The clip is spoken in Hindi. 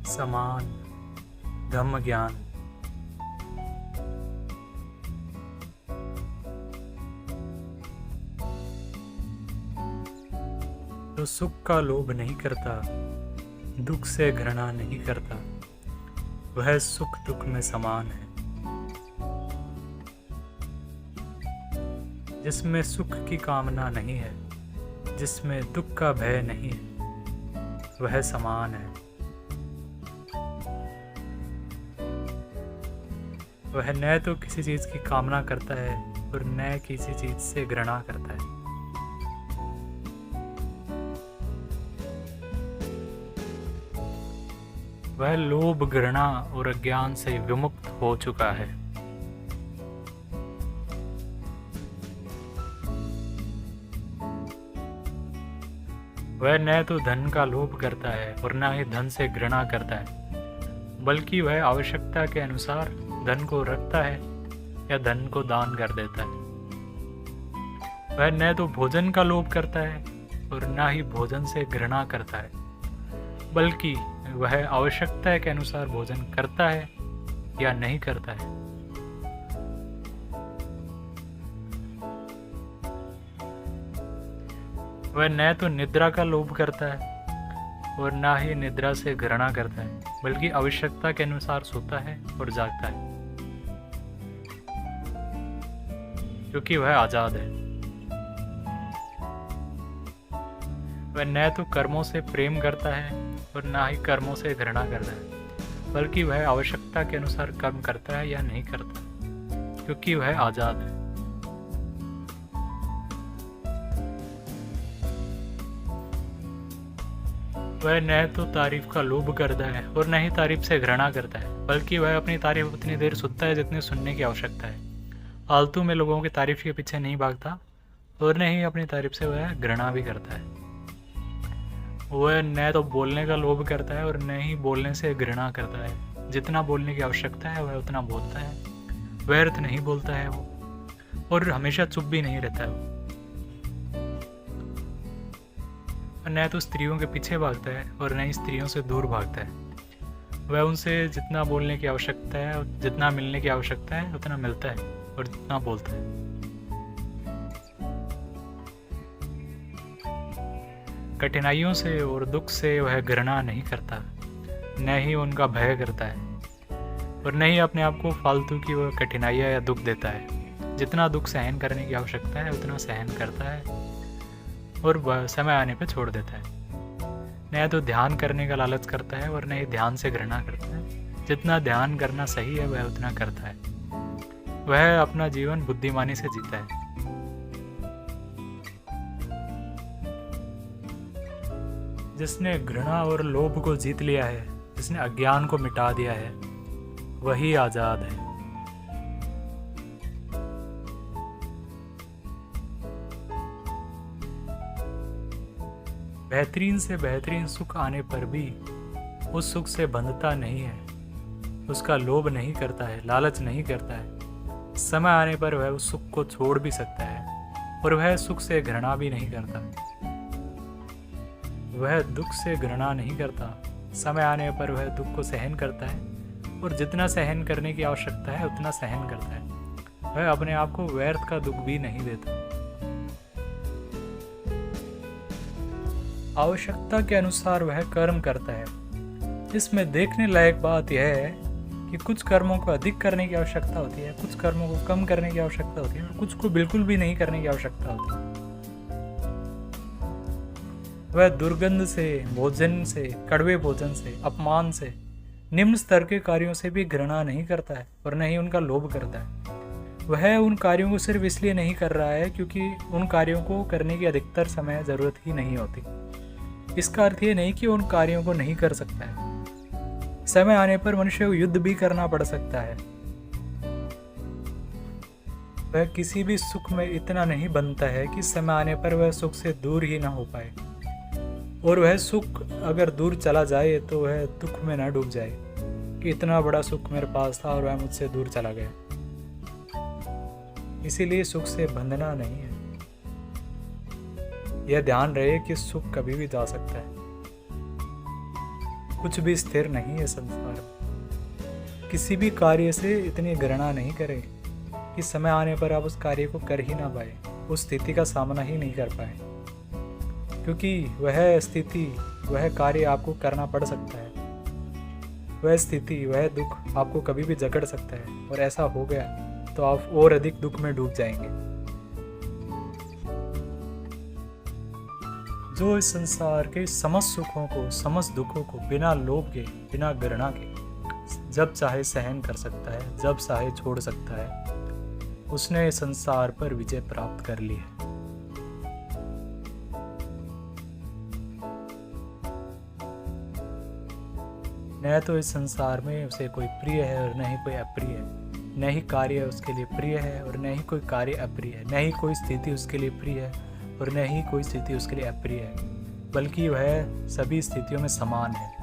समान धम्म ज्ञान। जो सुख का लोभ नहीं करता, दुख से घृणा नहीं करता, वह सुख दुख में समान है। जिसमें सुख की कामना नहीं है, जिसमें दुख का भय नहीं है, वह समान है। वह न तो किसी चीज की कामना करता है और न किसी चीज से घृणा करता है। वह लोभ, घृणा और अज्ञान से विमुक्त हो चुका है। वह न तो धन का लोभ करता है और न ही धन से घृणा करता है, बल्कि वह आवश्यकता के अनुसार धन को रखता है या धन को दान कर देता है। वह न तो भोजन का लोभ करता है और न ही भोजन से घृणा करता है, बल्कि वह आवश्यकता के अनुसार भोजन करता है या नहीं करता है। वह न तो निद्रा का लोभ करता है और न ही निद्रा से घृणा करता है, बल्कि आवश्यकता के अनुसार सोता है और जागता है, क्योंकि वह आजाद है। वह न तो कर्मों से प्रेम करता है और न ही कर्मों से घृणा करता है, बल्कि वह आवश्यकता के अनुसार कर्म करता है या नहीं करता, क्योंकि वह आजाद है। वह न तो तारीफ का लोभ करता है और न ही तारीफ से घृणा करता है, बल्कि वह अपनी तारीफ उतनी देर सुनता है जितनी सुनने की आवश्यकता है। फालतू में लोगों की तारीफ के पीछे नहीं भागता और न ही अपनी तारीफ से वह घृणा भी करता है। वह न तो बोलने का लोभ करता है और न ही बोलने से घृणा करता है। जितना बोलने की आवश्यकता है वह उतना बोलता है, व्यर्थ नहीं बोलता है वो, और हमेशा चुप भी नहीं रहता है वो। न तो स्त्रियों के पीछे भागता है और न ही स्त्रियों से दूर भागता है। वह उनसे जितना बोलने की आवश्यकता है, जितना मिलने की आवश्यकता है उतना मिलता है और जितना बोलता है। कठिनाइयों से और दुख से वह घृणा नहीं करता, न ही उनका भय करता है, और न ही अपने आप को फालतू की वह कठिनाइयाँ या दुख देता है। जितना दुख सहन करने की आवश्यकता है उतना सहन करता है और वह समय आने पर छोड़ देता है। न तो ध्यान करने का लालच करता है और न ही ध्यान से घृणा करता है। जितना ध्यान करना सही है वह उतना करता है। वह अपना जीवन बुद्धिमानी से जीता है। जिसने घृणा और लोभ को जीत लिया है, जिसने अज्ञान को मिटा दिया है, वही आजाद है। बेहतरीन से बेहतरीन सुख आने पर भी उस सुख से बंधता नहीं है, उसका लोभ नहीं करता है, लालच नहीं करता है। समय आने पर वह उस सुख को छोड़ भी सकता है और वह सुख से घृणा भी नहीं करता। वह दुख से घृणा नहीं करता। समय आने पर वह दुख को सहन करता है और जितना सहन करने की आवश्यकता है उतना सहन करता है। वह अपने आप को व्यर्थ का दुख भी नहीं देता। आवश्यकता के अनुसार वह कर्म करता है। इसमें देखने लायक बात यह है कि कुछ कर्मों को अधिक करने की आवश्यकता होती है, कुछ कर्मों को कम करने की आवश्यकता होती है और कुछ को बिल्कुल भी नहीं करने की आवश्यकता होती है। वह दुर्गंध से, भोजन से, कड़वे भोजन से, अपमान से, निम्न स्तर के कार्यों से भी घृणा नहीं करता है और न ही उनका लोभ करता है। वह उन कार्यों को सिर्फ इसलिए नहीं कर रहा है क्योंकि उन कार्यों को करने की अधिकतर समय जरूरत ही नहीं होती। इसका अर्थ ये नहीं कि उन कार्यों को नहीं कर सकता है। समय आने पर मनुष्य को युद्ध भी करना पड़ सकता है। वह किसी भी सुख में इतना नहीं बनता है कि समय आने पर वह सुख से दूर ही ना हो पाए, और वह सुख अगर दूर चला जाए तो वह दुख में ना डूब जाए कि इतना बड़ा सुख मेरे पास था और वह मुझसे दूर चला गया। इसीलिए सुख से बंधना नहीं है। यह ध्यान रहे कि सुख कभी भी जा सकता है। कुछ भी स्थिर नहीं है संसार में। किसी भी कार्य से इतनी घृणा नहीं करें कि समय आने पर आप उस कार्य को कर ही ना पाए, उस स्थिति का सामना ही नहीं कर पाए, क्योंकि वह स्थिति, वह कार्य आपको करना पड़ सकता है। वह स्थिति, वह दुख आपको कभी भी जकड़ सकता है, और ऐसा हो गया तो आप और अधिक दुख में डूब जाएंगे। जो इस संसार के समस्त सुखों को, समस्त दुखों को बिना लोभ के, बिना घृणा के जब चाहे सहन कर सकता है, जब चाहे छोड़ सकता है, उसने संसार पर विजय प्राप्त कर ली है। न तो इस संसार में उसे कोई प्रिय है और न ही कोई अप्रिय है, न ही कार्य उसके लिए प्रिय है और न ही कोई कार्य अप्रिय है, न ही कोई स्थिति उसके लिए प्रिय है और न ही कोई स्थिति उसके लिए अप्रिय है, बल्कि वह सभी स्थितियों में समान है।